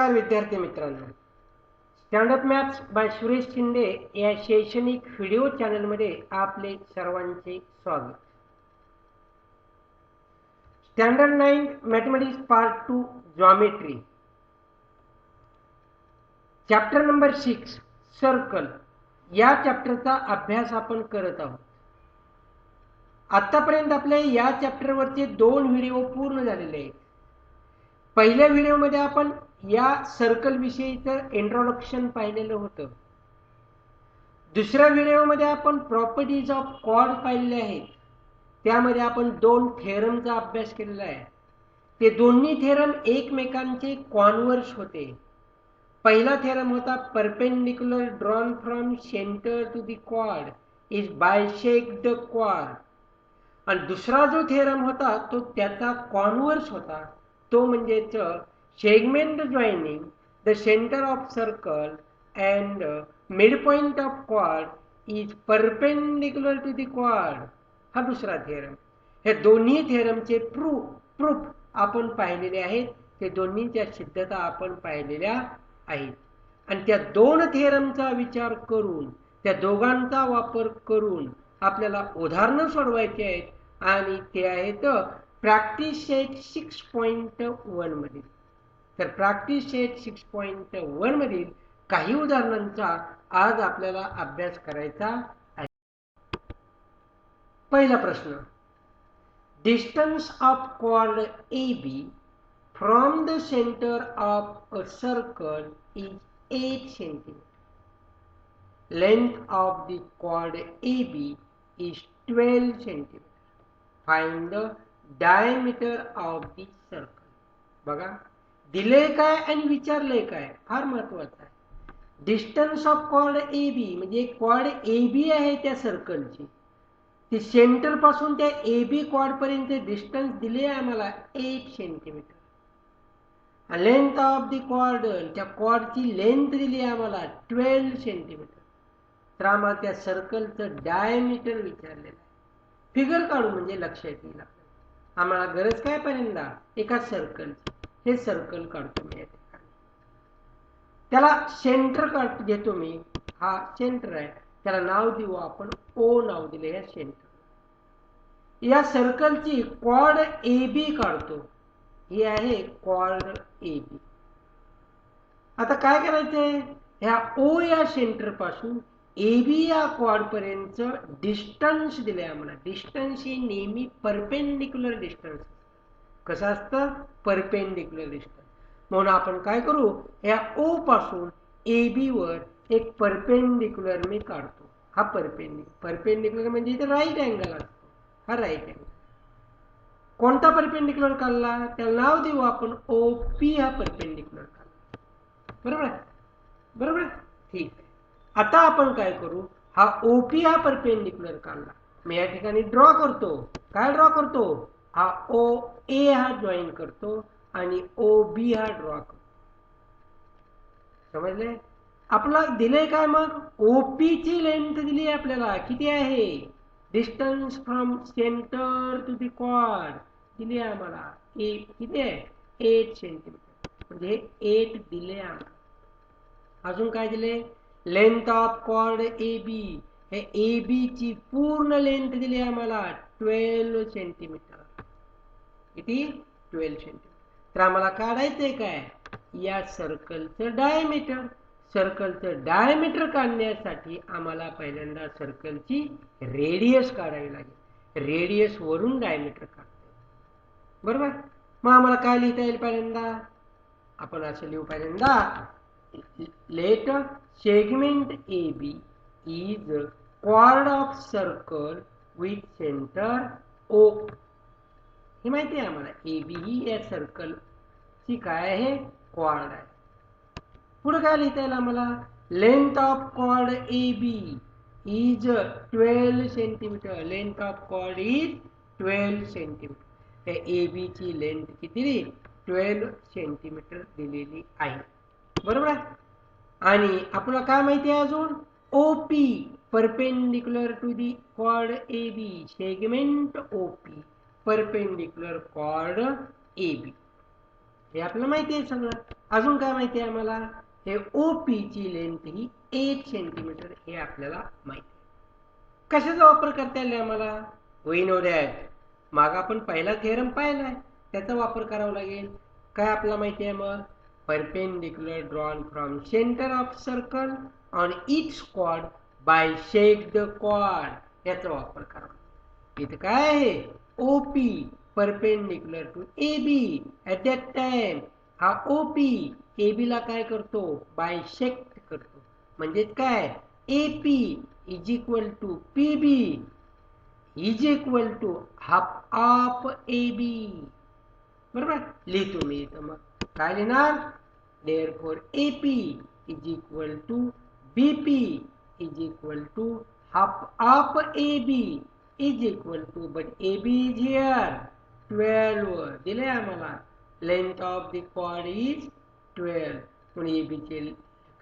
नमस्कार विद्यार्थी मित्रांनो, standup maths by Suresh Shinde या शैक्षणिक व्हिडिओ चॅनलमध्ये आपले सर्वांचे स्वागत. Standard 9 mathematics part 2 geometry, chapter number 6 circle या चॅप्टरचा अभ्यास आपण करत आहोत. आतापर्यंत आपले या चॅप्टरवरचे 2 व्हिडिओ पूर्ण झालेले आहेत. पहिल्या व्हिडिओमध्ये आपण या सर्कल विषयीचं इंट्रोडक्शन पाहिलेलं होतं. दुसऱ्या व्हिडिओमध्ये आपण प्रॉपर्टीज ऑफ कॉर्ड पाहिलेले आहेत. त्यामध्ये आपण 2 थेरमचा अभ्यास केलेला आहे. ते दोन्ही थेरम एकमेकांचे कॉन्व्हर्स होते. पहिला थेरम होता perpendicular drawn from centre to the chord is bisect the chord, आणि दुसरा जो थेरम होता तो त्याचा कॉन्व्हर्स होता. तो म्हणजेच segment joining the centre of circle and midpoint of chord is perpendicular to the chord, हा दुसरा थेरम. हे दोन्ही थेरमचे प्रूफ आपण पाहिलेले आहेत. ते दोन्हीच्या सिद्धता आपण पाहिलेल्या आहेत. आणि त्या 2 थेरमचा विचार करून, त्या दोघांचा वापर करून आपल्याला उदाहरणं सोडवायची आहेत. आणि ते आहेत प्रॅक्टिस सेट 6.1 मधील. तर प्रॅक्टिस सेट 6.1 मधील काही उदाहरणांचा आज आपल्याला अभ्यास करायचा आहे. पहिला प्रश्न, distance of chord AB from the centre of a circle is 8 centimetre. Length of the chord AB is 12 सेंटीमीटर. Find the diameter of the circle. बघा, दिले काय आणि विचारले काय, फार महत्वाचं आहे. डिस्टन्स ऑफ कॉर्ड AB म्हणजे कॉर्ड AB आहे त्या सर्कलची. ती सेंटर पासून त्या AB कॉर्ड पर्यंत डिस्टन्स दिले आम्हाला 8 centimetre. Length of the chord, त्या कॉर्डची लेंथ दिली आम्हाला 12 सेंटीमीटर. तर आम्हाला त्या सर्कलचं डायमीटर विचारलेलं आहे. फिगर काढू म्हणजे लक्षात येईल. आम्हाला गरज काय पहिल्यांदा एका सर्कलची. हे सर्कल काढतो मी या ठिकाणी. त्याला सेंटर काढ घेतो मी. हा सेंटर आहे, त्याला नाव देऊ आपण O नाव दिले या सेंटर. या सर्कलची कॉर्ड AB काढतो. ही आहे कॉर्ड AB. आता काय करायचंय, ह्या O या सेंटर पासून AB या कॉर्ड पर्यंत डिस्टन्स दिले आम्हाला. डिस्टन्स ही नेहमी परपेंडिक्युलर डिस्टन्स. कसं असतं, परपेंडिक्युलर डिस्टन्स. म्हणून आपण काय करू, या O पासून AB वर एक परपेंडिक्युलर मी काढतो. हा परपेंडिक्युलर म्हणजे इथे राईट अँगल असतो. हा राईट अँगल. कोणता परपेंडिक्युलर काढला, त्याला नाव देऊ आपण OP. हा परपेंडिक्युलर काढला. बरोबर आहे, बरोबर आहे, ठीक आहे. आता आपण काय करू, हा OP हा परपेंडिक्युलर काढला. मी या ठिकाणी ड्रॉ करतो. काय ड्रॉ करतो, हा OA हा जॉईन करतो आणि OB हा ड्रॉ करतो. समजले. आपला दिले काय, मग OP ची लेंथ दिली आपल्याला. किती आहे, distance from centre to the chord दिली आम्हाला. किती आहे, 8 सेंटीमीटर. म्हणजे 8 दिले आम्हाला. अजून काय दिले, लेंथ ऑफ कॉर्ड AB. हे AB ची पूर्ण लेंथ दिली आम्हाला 12 सेंटीमीटर. किती, 12 सेंटीमीटर. तर आम्हाला काढायचंय काय, या सर्कलचं डायमीटर. सर्कलचं डायमीटर काढण्यासाठी आम्हाला पहिल्यांदा सर्कलची रेडियस काढावी लागेल. रेडियस वरून डायमीटर काढतो. बरोबर. मग आम्हाला काय लिहिता येईल, पहिल्यांदा आपण असं लिहू, पहिल्यांदा let segment AB is chord of circle with center O. हे माहिती आहे आम्हाला, AB ही या सर्कल ची काय आहे, कॉर्ड आहे. पुढे काय लिहिता येईल आम्हाला, length of chord AB is 12 centimetre. Length of chord is 12 centimetre. त्या AB ची लेंथ किती दिली, 12 सेंटीमीटर दिलेली आहे. बरोबर आहे. आणि आपल्याला काय माहिती आहे अजून, OP perpendicular to the chord AB. Segment OP perpendicular chord AB. हे आपल्याला माहिती आहे सगळं. अजून काय माहिती आहे आम्हाला, हे OP ची लेंथ ही 8 सेंटीमीटर हे आपल्याला माहिती आहे. कशाचा वापर करता येईल आम्हाला, वी नो दॅट, माग आपण पहिला थेरम पाहिलाय, त्याचा वापर करावा लागेल. काय आपल्याला माहिती आहे मग, perpendicular drawn from centre of circle on each quad bisect the quad, याचा वापर करावा. इथे काय आहे, OP perpendicular to AB. At that time हा OP AB ला काय करतो, बायसेक्ट करतो. म्हणजे काय, AP is equal to PB is equal to half of AB. बरोबर, लिहितो मी इथं. मग काय लिहिणार, therefore AP is equal to BP is equal to half of AB is equal to, but AB is here 12 दिले आम्हाला. Length of the quad is 12, म्हणून AB चे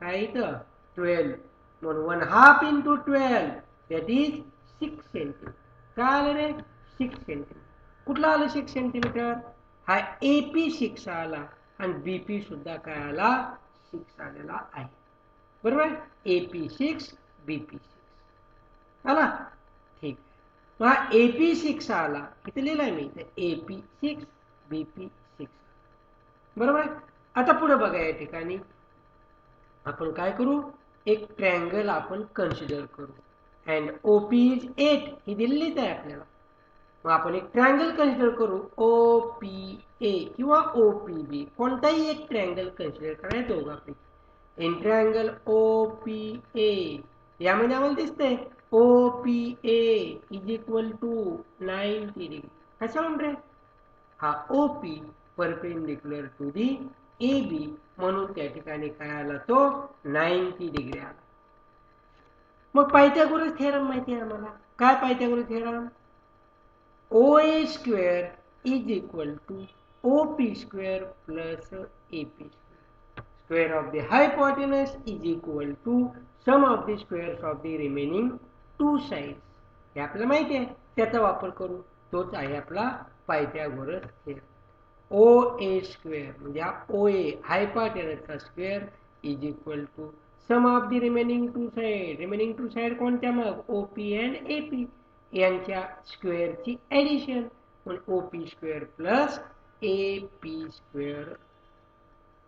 काय इथं 12, म्हणून 1/2 into 12 that is 6 सेंटीमीटर. काय आलं रे, 6 सेंटीमीटर. कुठला आलं 6 सेंटीमीटर, हा AP 6 आला आणि BP सुद्धा काय आला, 6 आलेला आहे. बरोबर, AP 6 BP 6 आला. ठीक, मग AP 6 आला, इथे लिहिलाय मी, AP 6 BP 6. बरोबर. आता पुढे बघा, या ठिकाणी आपण काय करू, एक ट्रायंगल आपण कन्सिडर करू. अँड OP इज 8 ही दिलेलीच आहे आपल्याला. मग आपण एक ट्रायंगल कन्सिडर करू, OPA किंवा OPB, कोणताही एक ट्रायंगल कन्सिडर करायचं दोघांपैकी. इन ट्रायंगल OPA यामध्ये आम्हाला दिसतंय OPA is equal to 90 degree. कशा म्हणते, हा OP perpendicular to the AB, म्हणून त्या ठिकाणी काय आला, तो 90 डिग्री आला. मग पायथागोरस थेरम माहिती आहे आम्हाला. काय Pythagoras theorem, OA square is equal to OP square plus AP square. Square of the hypotenuse is equal to sum of the squares of the remaining 2 sides. हे आपल्याला माहिती आहे, त्याचा वापर करू. तोच आहे आपला पायथागोरस थेरम. OA स्क्वेअर म्हणजे हा OA हायपोटेनसचा square is equal to sum of the remaining 2 side. Remaining 2 side कोणत्या मग, OP अँड AP यांच्या स्क्वेअरची ॲडिशन, म्हणजे OP square plus AP square.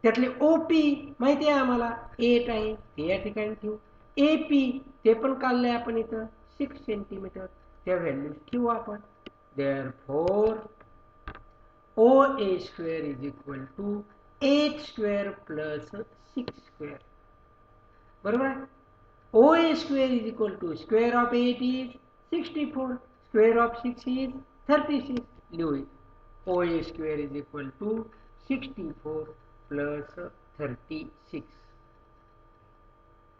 त्यातले OP माहिती आहे आम्हाला 8 आहे, ते या ठिकाणी ठेवू. AP ते पण काढलंय आपण इथं 6 सेंटीमीटर, त्या व्हॅल्यूज ठेवू आपण. Therefore OA square is equal to 8 square plus 6 square. बरोबर आहे. OA square is equal to square of 8 is 64, square of 6 is 36. लिहू, OA square is equal to 64 plus 36.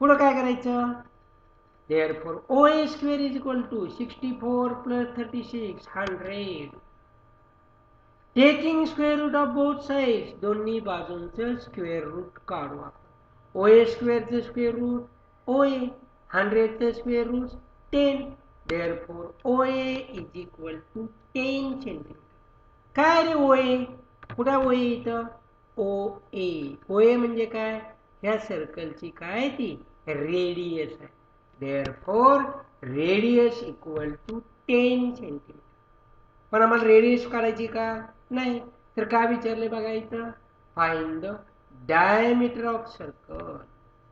पुढे काय करायचं, therefore OA square is equal to 64 plus 36 100. Taking square root of both sides, दोन्ही बाजूंचं square root काढू आपण. OA स्क्वेअरचं square route OA, 100चं square root 10. therefore OA is equal to 10 centimetre. काय रे OA, कुठे OA इथं, OA म्हणजे काय, ह्या सर्कलची काय ती रेडियस आहे. therefore radius equal to 10 centimetre. पण आम्हाला रेडियस काढायची का नाही, तर काय विचारले बघा इथं, find the diameter of circle.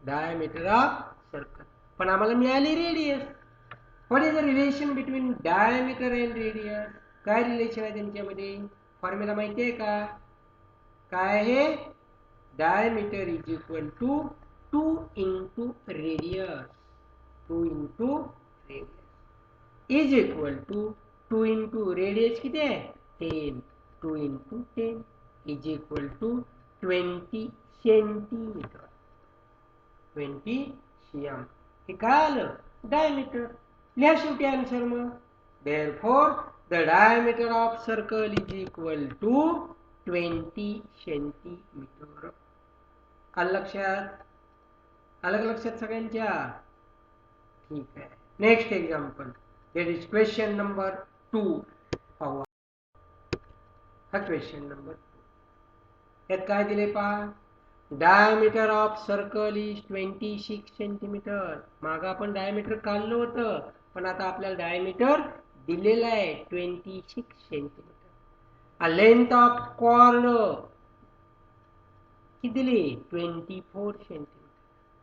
Diameter of circle, पण आम्हाला मिळाली radius. What is the relation between diameter and radius? काय रिलेशन आहे त्यांच्यामध्ये, फॉर्म्युला माहिती आहे का, काय आहे, diameter is equal to 2 into radius. 2 into radius is equal to 2 into radius किती आहे 10. 2 into 10 इज इक्वल टू 20 सेंटीमीटर. 20 cm. हे काय आलं, डायमीटर. लिहा शेवटी आन्सर मग. therefore the diameter of circle is equal to 20 centimetre. आलं लक्षात, आलं लक्षात सगळ्यांच्या. ठीक आहे, next example, that is question number 2. पाहू हा क्वेश्चन नंबर 2. यात काय दिले पहा, diameter of circle is 26 centimetre. माग आपण डायमीटर काढलं होतं, पण आता आपल्याला डायमीटर दिलेलं आहे 26 सेंटीमीटर. लेंथ ऑफ कॉर्ड किती दिली? 24 centimetre.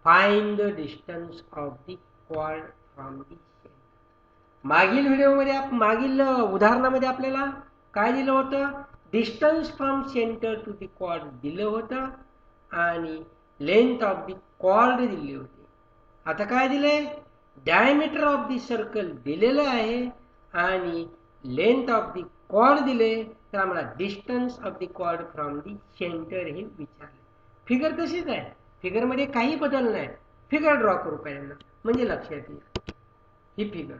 Find the distance of the chord from the centre. मागील व्हिडिओमध्ये मागील उदाहरणामध्ये आपल्याला काय दिलं होतं? Distance from centre to the chord दिलं होतं आणि लेंथ ऑफ द कॉर्ड दिली होती. आता काय दिले? डायमीटर ऑफ द सर्कल दिलेलं आहे आणि लेंथ ऑफ द कॉर्ड दिले. तर आम्हाला distance of the chord from the centre हे विचारले. फिगर तशीच आहे, फिगरमध्ये काही बदल नाही. फिगर ड्रॉ करू पहिल्यांदा म्हणजे लक्षात येईल. ही फिगर,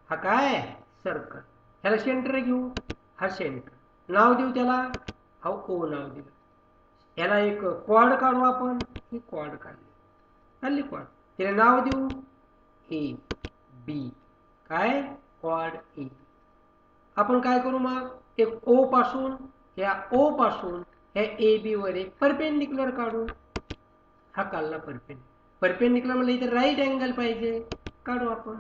हा काय आहे? सर्कल. ह्याला सेंटर घेऊ, हा सेंटर. नाव देऊ त्याला, हा ओ नाव दिलं. याला एक क्वाड काढू आपण, ही क्वाड काढली क्वाड. त्याला नाव देऊ ए बी. काय? क्वाड ए. आपण काय करू मग? एक ओ पासून, या ओ पासून ह्या ए बी वर एक परपेंडिक्युलर काढू. हा काढला परपेंडिक्युलर म्हणजे इथे राईट अँगल पाहिजे, काढू आपण.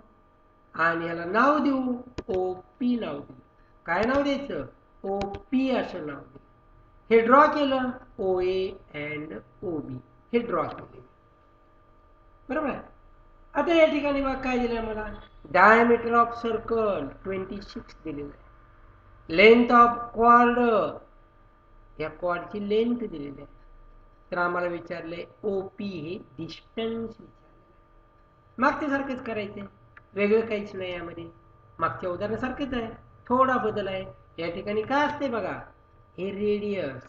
आणि याला नाव देऊ ओ पी नाव देऊ. काय नाव द्यायचं? ओ पी असं नाव देऊ. हे ड्रॉ केलं, ओ ए अँड ओ बी हे ड्रॉ केले, बरोबर आहे. आता या ठिकाणी बघा काय दिलंय मला? डायमीटर ऑफ सर्कल 26 दिलेलं आहे. लेंथ ऑफ क्वार्ड, या क्वार्डची लेंथ दिलेली आहे. तर आम्हाला विचारलंय ओ पी हे डिस्टन्स विचारलं. मागच्या सारखंच करायचंय, वेगळं काहीच नाही यामध्ये. मागच्या उदाहरणासारखंच आहे, थोडा बदल आहे. या ठिकाणी काय असते बघा? हे रेडियस,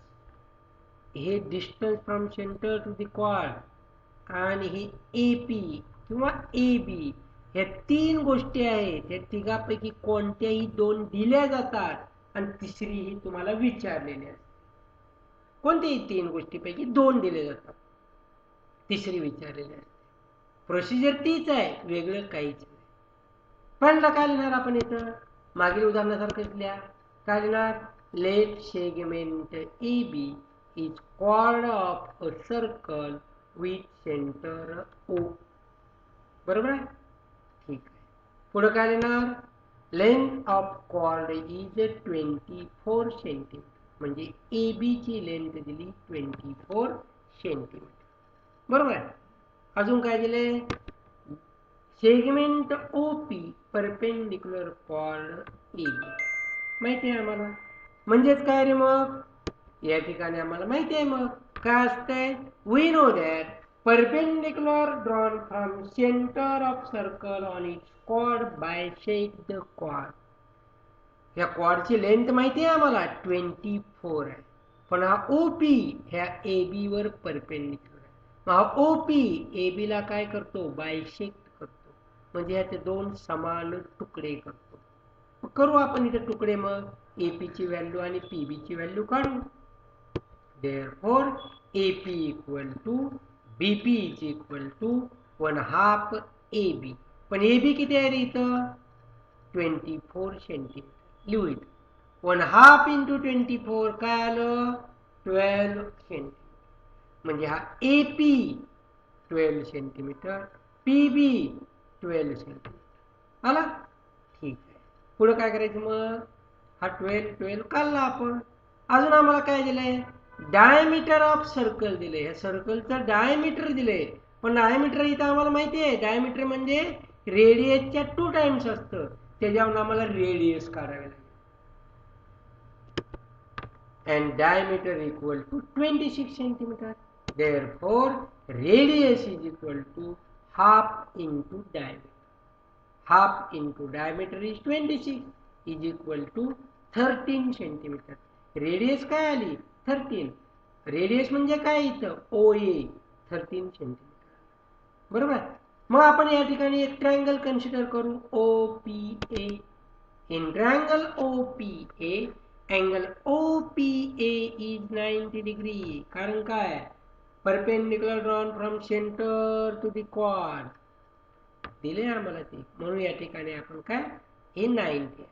हे distance from centre to the quad आणि हे ए पी किंवा ए बी, ह्या तीन गोष्टी आहेत. या तिघापैकी कोणत्याही दोन दिल्या जातात आणि तिसरी ही तुम्हाला विचारलेली असते. कोणत्याही तीन गोष्टीपैकी दोन दिले जातात, तिसरी विचारलेली असते. प्रोसिजर तीच आहे, वेगळं काहीच नाही. पहिल्यांदा काय लिहिणार आपण इथं? मागील उदाहरणासारखंच लिहा. काय लिहिणार? Let segment A B is chord of a circle with centre O. बरोबर आहे? ठीक आहे. पुढे काय लिहिणार? Length of chord is 24 centimetre. म्हणजे ए बी ची लेंथ दिली 24 सेंटीमीटर. बरोबर आहे. अजून काय दिले? Segment O P perpendicular chord A B. माहिती आहे आम्हाला. म्हणजेच काय रे मग? या ठिकाणी आम्हाला माहिती आहे मग काय असतंय? We know that perpendicular drawn from centre of circle on its chord bisect the chord. या कॉर्डची लेंथ माहिती आहे आम्हाला 24 आहे, पण हा ओ पी ह्या ए बी वर परपेंडिक्युलर आहे. मग हा ओ पी ए बी ला काय करतो? बायसेक्ट करतो. म्हणजे ह्याचे दोन समान तुकडे करतो. करू आपण इथे तुकडे. मग ए पी ची व्हॅल्यू आणि पी बी ची व्हॅल्यू काढू. Therefore, AP equal to BP is equal to 1/2 AB. पण AB किती आहे रे इथं? 24 सेंटीमीटर. लिहू इथं 1/2 into 24 काय आलं? 12 सेंटीमीटर. म्हणजे हा AP 12 सेंटीमीटर, PB 12 सेंटीमीटर आला. ठीक आहे. पुढे काय करायचं मग? हा 12 काढला आपण. अजून आम्हाला काय दिलंय? डायमीटर ऑफ सर्कल दिले. ह्या सर्कलचं डायमीटर दिले, पण डायमीटर इथं आम्हाला माहिती आहे डायमीटर म्हणजे रेडियसच्या 2 टाइम्स असतं. त्याच्यावर आम्हाला रेडियस काढावे लागेल. and diameter equal to 26 centimeter. Therefore, radius is equal to half into diameter. Half into diameter is 26 is equal to 13 centimeter. Radius काय आली? 13. रेडियस म्हणजे काय इथं? O A 13 centimetre. बरोबर. मग आपण या ठिकाणी एक ट्रायंगल कन्सिडर करू, O P A. In triangle O P A, angle O P A is 90 degree. कारण काय? Perpendicular drawn from centre to the quad दिले आम्हाला ते, म्हणून या ठिकाणी आपण काय? हे 90 आहे.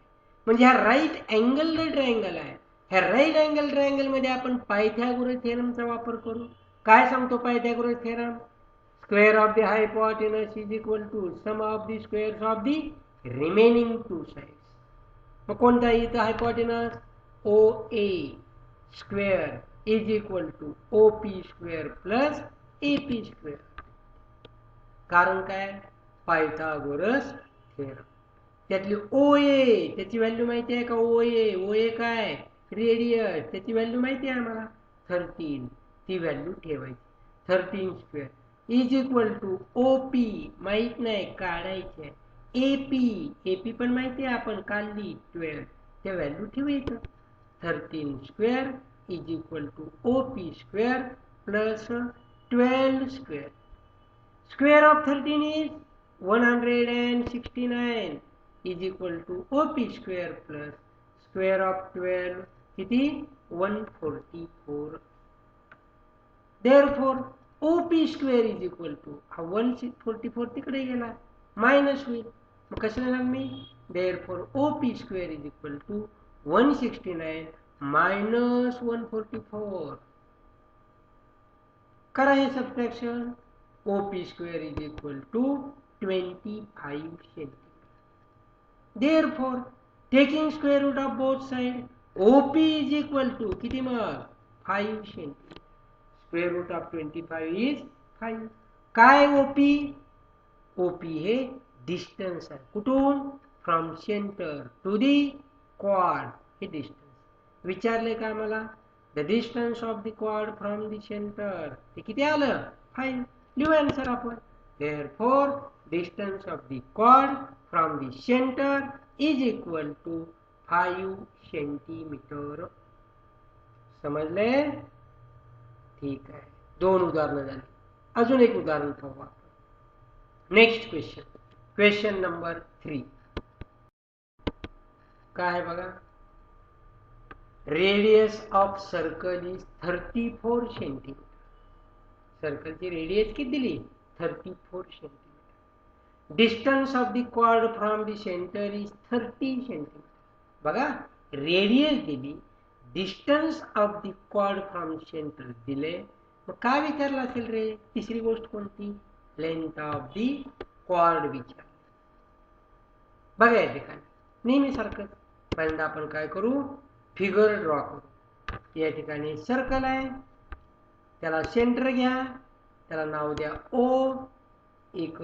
म्हणजे हा राईट अँगल ट्रायंगल आहे. ह्या राईट अँगल ट्रायंगल मध्ये आपण पायथागोरस थेरमचा वापर करू. काय सांगतो Pythagoras theorem? Square of the hypotenuse is equal to sum of the squares of the remaining two sides. मग कोणता इथं hypotenuse? O A square is equal to O P square plus A P square. कारण काय? Pythagoras theorem. त्यातली O ए त्याची value माहिती आहे का? ओ ए काय? रेडियस. त्याची व्हॅल्यू माहिती आहे आम्हाला 13. ती व्हॅल्यू ठेवायची. 13 square is equal to O P माहित नाही, काढायची आहे. एपी पण माहिती आहे, आपण काढली 12. त्या व्हॅल्यू ठेवायचं. 13 square is equal to O P square plus 12 square. Square of 13 is 169 is equal to OP square plus square of 12 किती? 144. Therefore OP square is equal to 144 तिकडे गेला मायनस होईल. मग कसं लिहिणार मी? Therefore OP square is equal to 169 minus 144. करा हे subtraction. OP square is equal to 25 centimeter. Therefore, taking square root of both sides, OP is equal to किती मग? 5 centimeter. Square root of 25 is 5. काय OP? OP हे distance आहे. कुठून? From centre to the quad. हे distance विचारले का मला? The distance of the quad from the centre ते किती आलं? 5. लिहू आन्सर आपण. Therefore, distance of the chord from the center is equal to 5 centimeter. समजले? ठीक आहे. 2 उदाहरणं झाली. अजून एक उदाहरण पाहू आपण. Next question. Question number 3. काय आहे बघा? Radius of circle is 34 centimetre. सर्कलची रेडियस किती दिली? 34 centimetre. Distance of the quad from the centre is 30 centimetre. बघा, रेडियस दिली, distance of the quad from centre दिले. मग काय विचारलं असेल रे? तिसरी गोष्ट कोणती? लेंथ ऑफ द क्वाड विचार. बघा या ठिकाणी नेहमी सारखं पहिल्यांदा आपण काय करू? फिगर ड्रॉ करू. या ठिकाणी सर्कल आहे, त्याला सेंटर घ्या, त्याला नाव द्या ओ. एक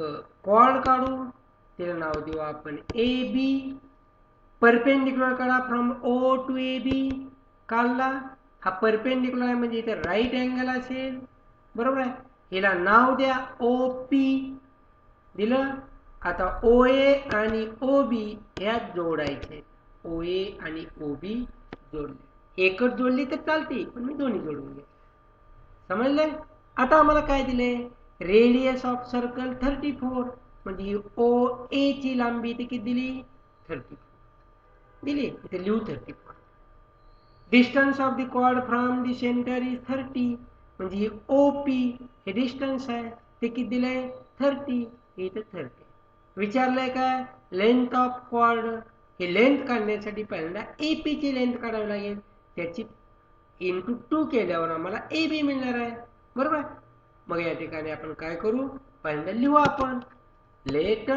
क्वाड काढू, त्याला नाव देऊ आपण ए बी. परपेंडिक्युलर काढा from O to A B. काढला. हा परपेंडिक्युलर आहे म्हणजे इथे राईट अँगल असेल, बरोबर आहे. हिला नाव द्या ओ पी. दिलं. आता ओ ए आणि ओ बी ह्यात जोडायचे. ओ ए आणि ओ बी जोडले. एकच जोडली तर चालते, पण मी दोन्ही जोडून घे. समजले? आता आम्हाला काय दिले? Radius of circle 34. म्हणजे ओ ए ची लांबी इथे किती दिली? 34 दिली. इथे लिहू 34. Distance of the quad from the centre is 30. म्हणजे ओ पी हे डिस्टन्स आहे, ते किती दिले? 30. इथे 30. विचारलंय काय? Length of quad. हे लेंथ काढण्यासाठी पहिल्यांदा ए पी ची लेंथ काढावी लागेल. त्याची इंटू 2 केल्यावर आम्हाला ए बी मिळणार आहे, बरोबर. मग या ठिकाणी आपण काय करू? पहिल्यांदा लिहू आपण. Let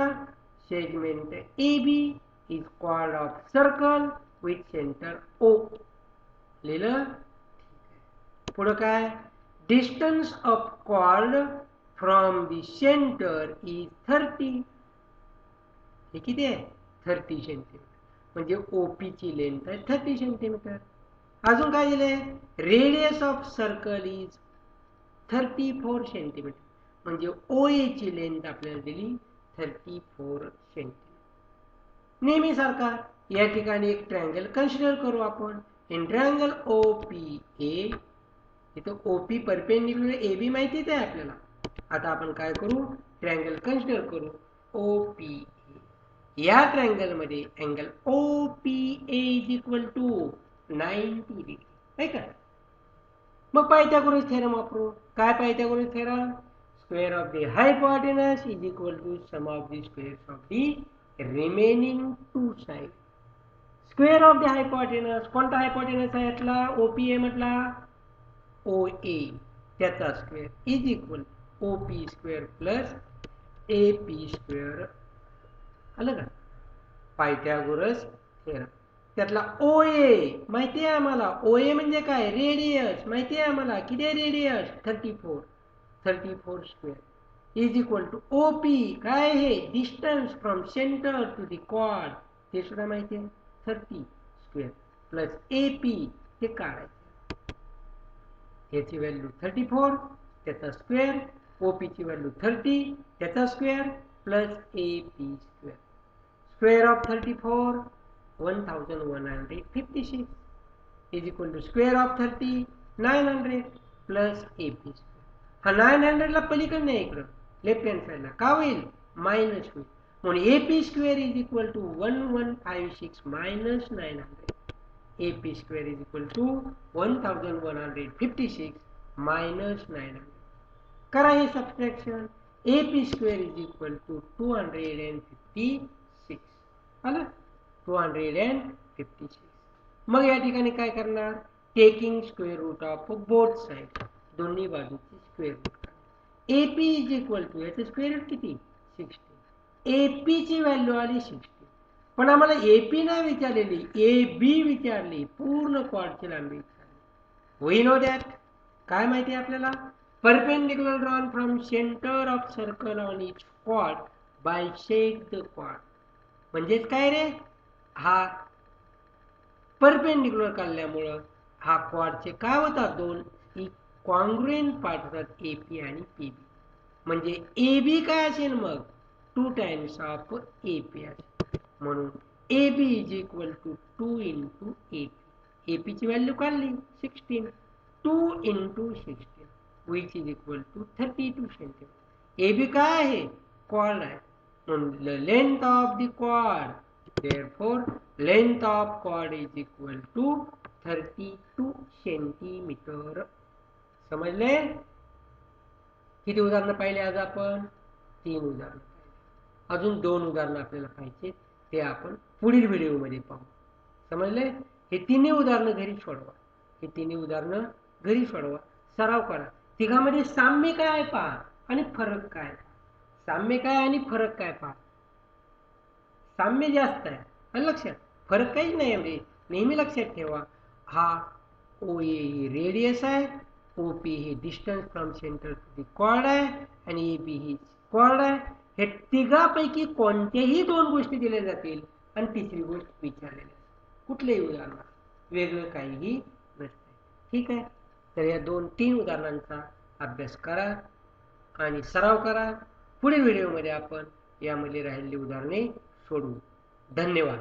segment A B is quad of circle with centre O. लिहिलं. पुढं काय? Distance of quad from the centre is 30. हे किती आहे? 30 सेंटीमीटर. म्हणजे ओपी ची लेंथ आहे 30 सेंटीमीटर. अजून काय दिले? Radius of circle is 34 centimetre. म्हणजे ओ ए ची लेंथ आपल्याला दिली 34 सेंटीमीटर. नेहमी सारखा या ठिकाणी एक ट्रायंगल कन्सिडर करू आपण. In triangle O P A. इथं O P perpendicular A B माहितीच आहे आपल्याला. आता आपण काय करू? ट्रायंगल कन्सिडर करू ओ पी ए. या ट्रायंगल मध्ये angle O P A is equal to 90 degree आहे का? मग पायथागोरस थेरम वापरू. काय Pythagoras theorem? Square of the hypotenuse is equal to sum of the squares of the remaining two side. Square of the hypotenuse कोणता hypotenuse आहे यातला? OPA म्हटला O A. त्याचा square is equal OP square plus AP square. आलं का? Pythagoras theorem. त्यातला OA माहिती आहे आम्हाला. OA म्हणजे काय? रेडियस. माहिती आहे आम्हाला. किती आहे radius? 34 square is equal to OP. काय आहे? Distance from centre to the quad. ते सुद्धा माहिती आहे. 30 स्क्वेअर प्लस AP. ते काढायचं. याची व्हॅल्यू 34 त्याचा स्क्वेअर. OP ची व्हॅल्यू 30 त्याचा square plus AP square. Square of 34 1156 is equal to square of 30 900 plus AP square. हा 900 ला पलीकडे नाही इकडं लेफ्ट हँड साइडला का होईल? मायनस होईल. म्हणून AP square is equal to 1156 minus 900. AP square is equal to 1156 minus 900. करा हे subtraction. AP square is equal to 256. आलं? 256. मग या ठिकाणी काय करणार? Taking square root of both side. दोन्ही बाजूची square root. AP is equal to याचं स्क्वेअर रूट किती? 16. AP ची व्हॅल्यू आली 16. पण आम्हाला AP नाही विचारलेली, AB विचारली. पूर्ण क्वाडची लांबी विचारली. We know that. काय माहिती आपल्याला? Perpendicular drawn from centre of circle on each quad bisect the quad. म्हणजेच काय रे? हा परपेंडिक्युलर काढल्यामुळं हा क्वाडचे काय होतात? दोन कॉन्ग्रुएंट पार्ट होतात AP आणि PB. म्हणजे AB काय असेल मग? 2 टाइम्स ऑफ AP असेल. म्हणून AB is equal to 2 into AP. AP ची व्हॅल्यू काढली 16. 2 into 16 which is equal to 32 centimetre. AB काय आहे? क्वाड आहे. म्हणून length of the quad. Therefore, length of quad is equal to 32 centimetre. समजले? किती उदाहरणं पाहिले आज आपण? 3 उदाहरणं पाहिले. अजून 2 उदाहरणं आपल्याला पाहिजे. ते आपण पुढील व्हिडिओमध्ये पाहू. समजले? हे तिन्ही उदाहरणं घरी सोडवा. हे तिन्ही उदाहरणं घरी सोडवा. सराव करा. तिघामध्ये साम्य काय आहे पहा आणि फरक काय. साम्य काय आणि फरक काय पहा. साम्य जास्त आहे आणि लक्षात फरक काहीच नाही. म्हणजे नेहमी लक्षात ठेवा. हा OA ही रेडियस आहे. OP ही distance from centre to the quad आहे आणि AB ही क्वाड आहे. हे तिघापैकी कोणत्याही 2 गोष्टी दिल्या जातील आणि तिसरी गोष्ट विचारलेली आहे. कुठलेही उदाहरण वेगळं काहीही नसते. ठीक आहे. तर या 2-3 उदाहरणांचा अभ्यास करा आणि सराव करा. पुढील व्हिडिओमध्ये आपण यामध्ये राहिलेली उदाहरणे सोडवू. धन्यवाद.